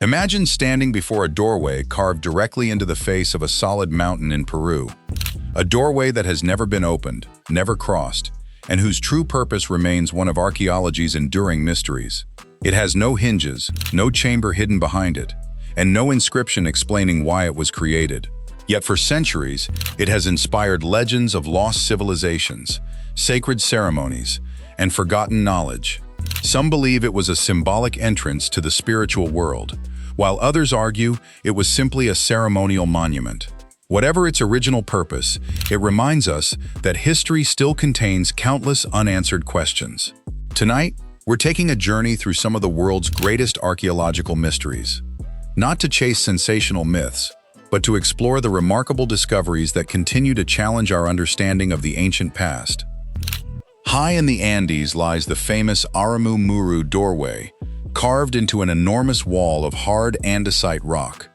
Imagine standing before a doorway carved directly into the face of a solid mountain in Peru. A doorway that has never been opened, never crossed, and whose true purpose remains one of archaeology's enduring mysteries. It has no hinges, no chamber hidden behind it, and no inscription explaining why it was created. Yet for centuries, it has inspired legends of lost civilizations, sacred ceremonies, and forgotten knowledge. Some believe it was a symbolic entrance to the spiritual world, while others argue it was simply a ceremonial monument. Whatever its original purpose, it reminds us that history still contains countless unanswered questions. Tonight, we're taking a journey through some of the world's greatest archaeological mysteries. Not to chase sensational myths, but to explore the remarkable discoveries that continue to challenge our understanding of the ancient past. High in the Andes lies the famous Aramu Muru doorway, carved into an enormous wall of hard andesite rock.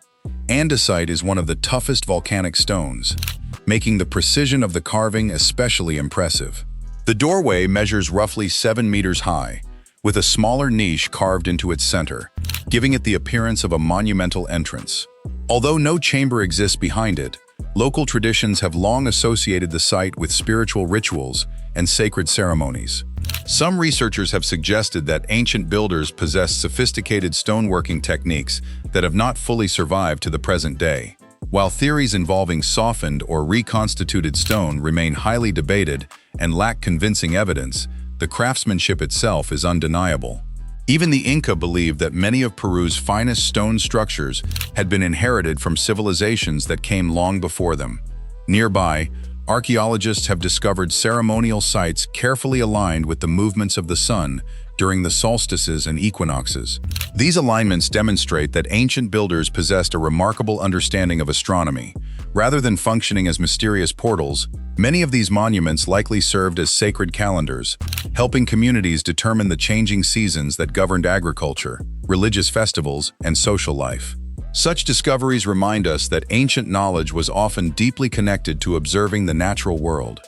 Andesite is one of the toughest volcanic stones, making the precision of the carving especially impressive. The doorway measures roughly 7 meters high, with a smaller niche carved into its center, giving it the appearance of a monumental entrance. Although no chamber exists behind it, local traditions have long associated the site with spiritual rituals and sacred ceremonies. Some researchers have suggested that ancient builders possessed sophisticated stoneworking techniques that have not fully survived to the present day. While theories involving softened or reconstituted stone remain highly debated and lack convincing evidence, the craftsmanship itself is undeniable. Even the Inca believed that many of Peru's finest stone structures had been inherited from civilizations that came long before them. Nearby, archaeologists have discovered ceremonial sites carefully aligned with the movements of the sun during the solstices and equinoxes. These alignments demonstrate that ancient builders possessed a remarkable understanding of astronomy. Rather than functioning as mysterious portals, many of these monuments likely served as sacred calendars, helping communities determine the changing seasons that governed agriculture, religious festivals, and social life. Such discoveries remind us that ancient knowledge was often deeply connected to observing the natural world.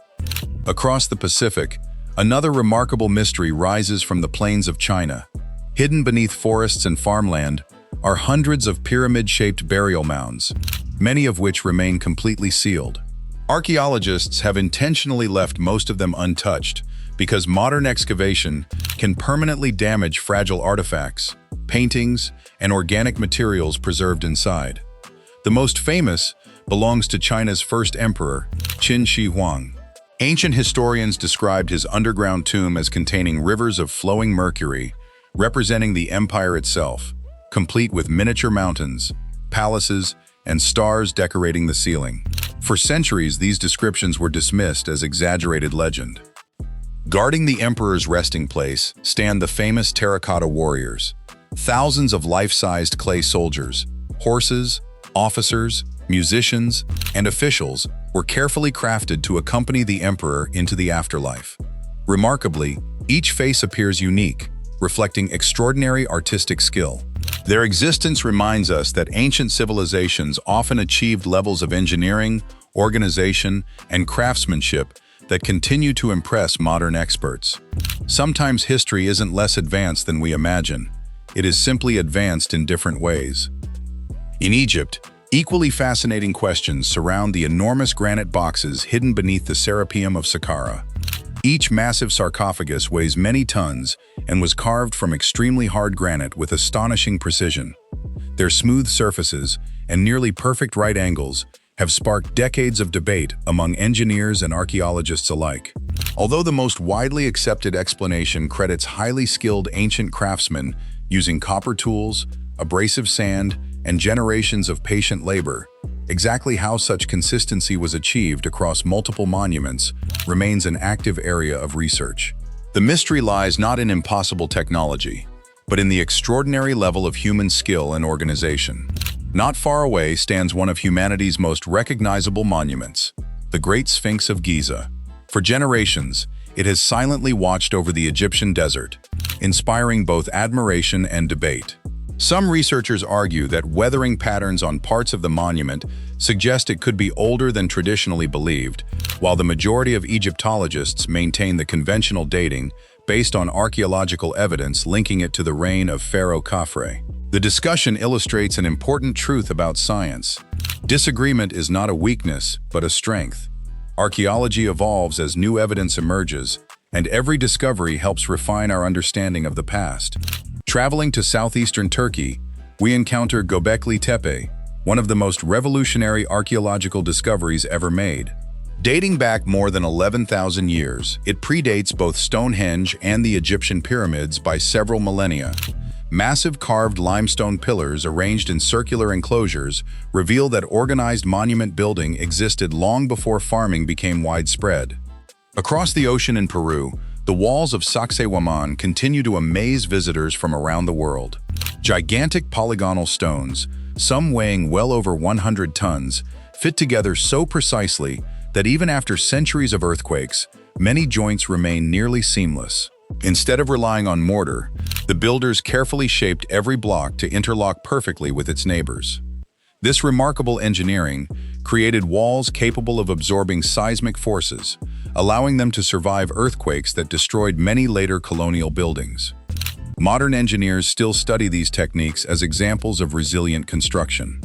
Across the Pacific, another remarkable mystery rises from the plains of China. Hidden beneath forests and farmland are hundreds of pyramid-shaped burial mounds, many of which remain completely sealed. Archaeologists have intentionally left most of them untouched because modern excavation can permanently damage fragile artifacts, paintings, and organic materials preserved inside. The most famous belongs to China's first emperor, Qin Shi Huang. Ancient historians described his underground tomb as containing rivers of flowing mercury, representing the empire itself, complete with miniature mountains, palaces, and stars decorating the ceiling. For centuries, these descriptions were dismissed as exaggerated legend. Guarding the emperor's resting place stand the famous terracotta warriors. Thousands of life-sized clay soldiers, horses, officers, musicians, and officials were carefully crafted to accompany the emperor into the afterlife. Remarkably, each face appears unique, reflecting extraordinary artistic skill. Their existence reminds us that ancient civilizations often achieved levels of engineering, organization, and craftsmanship that continue to impress modern experts. Sometimes history isn't less advanced than we imagine. It is simply advanced in different ways. In Egypt, equally fascinating questions surround the enormous granite boxes hidden beneath the Serapeum of Saqqara. Each massive sarcophagus weighs many tons and was carved from extremely hard granite with astonishing precision. Their smooth surfaces and nearly perfect right angles have sparked decades of debate among engineers and archaeologists alike. Although the most widely accepted explanation credits highly skilled ancient craftsmen using copper tools, abrasive sand, and generations of patient labor, exactly how such consistency was achieved across multiple monuments remains an active area of research. The mystery lies not in impossible technology, but in the extraordinary level of human skill and organization. Not far away stands one of humanity's most recognizable monuments, the Great Sphinx of Giza. For generations, it has silently watched over the Egyptian desert, inspiring both admiration and debate. Some researchers argue that weathering patterns on parts of the monument suggest it could be older than traditionally believed, while the majority of Egyptologists maintain the conventional dating based on archaeological evidence linking it to the reign of Pharaoh Khafre. The discussion illustrates an important truth about science. Disagreement is not a weakness, but a strength. Archaeology evolves as new evidence emerges, and every discovery helps refine our understanding of the past. Traveling to southeastern Turkey, we encounter Göbekli Tepe, one of the most revolutionary archaeological discoveries ever made. Dating back more than 11,000 years, it predates both Stonehenge and the Egyptian pyramids by several millennia. Massive carved limestone pillars arranged in circular enclosures reveal that organized monument building existed long before farming became widespread. Across the ocean in Peru, the walls of Sacsayhuaman continue to amaze visitors from around the world. Gigantic polygonal stones, some weighing well over 100 tons, fit together so precisely that even after centuries of earthquakes, many joints remain nearly seamless. Instead of relying on mortar, the builders carefully shaped every block to interlock perfectly with its neighbors. This remarkable engineering created walls capable of absorbing seismic forces, allowing them to survive earthquakes that destroyed many later colonial buildings. Modern engineers still study these techniques as examples of resilient construction.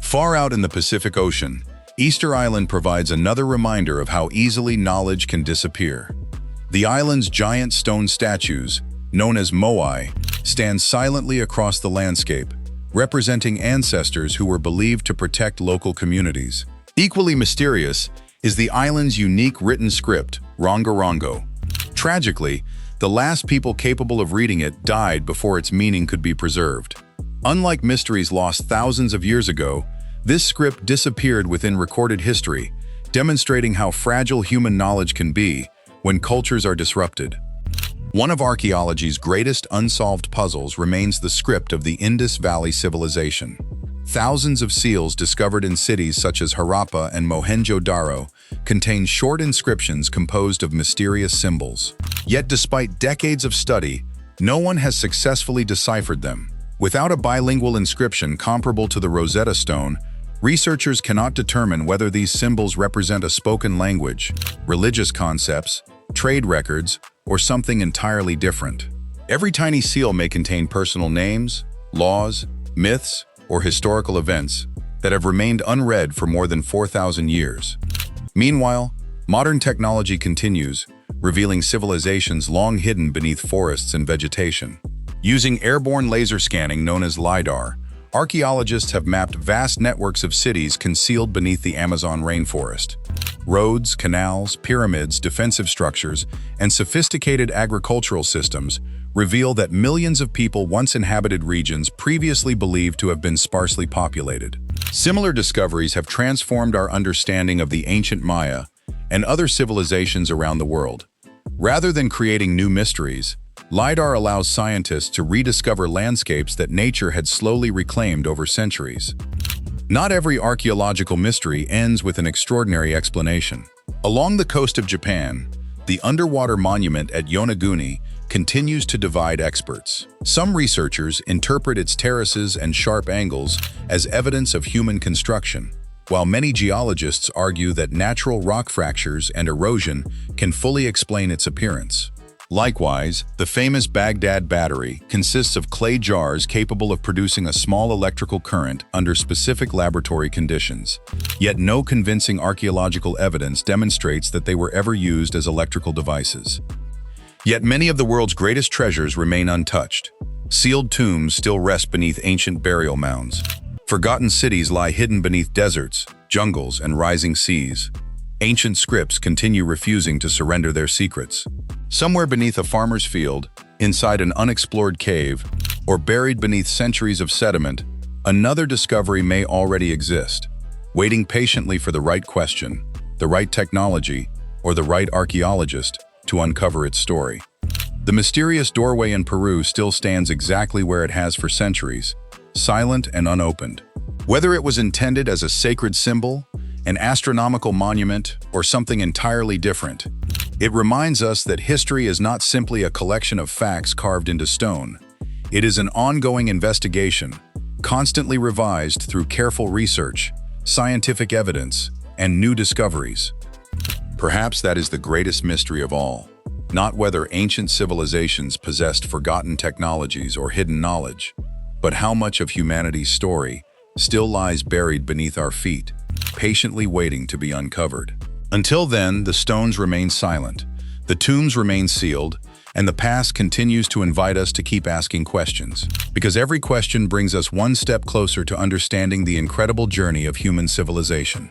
Far out in the Pacific Ocean, Easter Island provides another reminder of how easily knowledge can disappear. The island's giant stone statues, known as moai, stand silently across the landscape, representing ancestors who were believed to protect local communities. Equally mysterious is the island's unique written script, Rongorongo. Tragically, the last people capable of reading it died before its meaning could be preserved. Unlike mysteries lost thousands of years ago, this script disappeared within recorded history, demonstrating how fragile human knowledge can be when cultures are disrupted. One of archaeology's greatest unsolved puzzles remains the script of the Indus Valley civilization. Thousands of seals discovered in cities such as Harappa and Mohenjo-Daro contain short inscriptions composed of mysterious symbols. Yet despite decades of study, no one has successfully deciphered them. Without a bilingual inscription comparable to the Rosetta Stone, researchers cannot determine whether these symbols represent a spoken language, religious concepts, trade records, or something entirely different. Every tiny seal may contain personal names, laws, myths, or historical events that have remained unread for more than 4,000 years. Meanwhile, modern technology continues, revealing civilizations long hidden beneath forests and vegetation. Using airborne laser scanning known as LiDAR, archaeologists have mapped vast networks of cities concealed beneath the Amazon rainforest. Roads, canals, pyramids, defensive structures, and sophisticated agricultural systems reveal that millions of people once inhabited regions previously believed to have been sparsely populated. Similar discoveries have transformed our understanding of the ancient Maya and other civilizations around the world. Rather than creating new mysteries, LiDAR allows scientists to rediscover landscapes that nature had slowly reclaimed over centuries. Not every archaeological mystery ends with an extraordinary explanation. Along the coast of Japan, the underwater monument at Yonaguni continues to divide experts. Some researchers interpret its terraces and sharp angles as evidence of human construction, while many geologists argue that natural rock fractures and erosion can fully explain its appearance. Likewise, the famous Baghdad Battery consists of clay jars capable of producing a small electrical current under specific laboratory conditions. Yet no convincing archaeological evidence demonstrates that they were ever used as electrical devices. Yet many of the world's greatest treasures remain untouched. Sealed tombs still rest beneath ancient burial mounds. Forgotten cities lie hidden beneath deserts, jungles, and rising seas. Ancient scripts continue refusing to surrender their secrets. Somewhere beneath a farmer's field, inside an unexplored cave, or buried beneath centuries of sediment, another discovery may already exist, waiting patiently for the right question, the right technology, or the right archaeologist to uncover its story. The mysterious doorway in Peru still stands exactly where it has for centuries, silent and unopened. Whether it was intended as a sacred symbol, an astronomical monument, or something entirely different, it reminds us that history is not simply a collection of facts carved into stone. It is an ongoing investigation, constantly revised through careful research, scientific evidence, and new discoveries. Perhaps that is the greatest mystery of all, not whether ancient civilizations possessed forgotten technologies or hidden knowledge, But how much of humanity's story still lies buried beneath our feet, patiently waiting to be uncovered? Until then, the stones remain silent, the tombs remain sealed, and the past continues to invite us to keep asking questions. Because every question brings us one step closer to understanding the incredible journey of human civilization.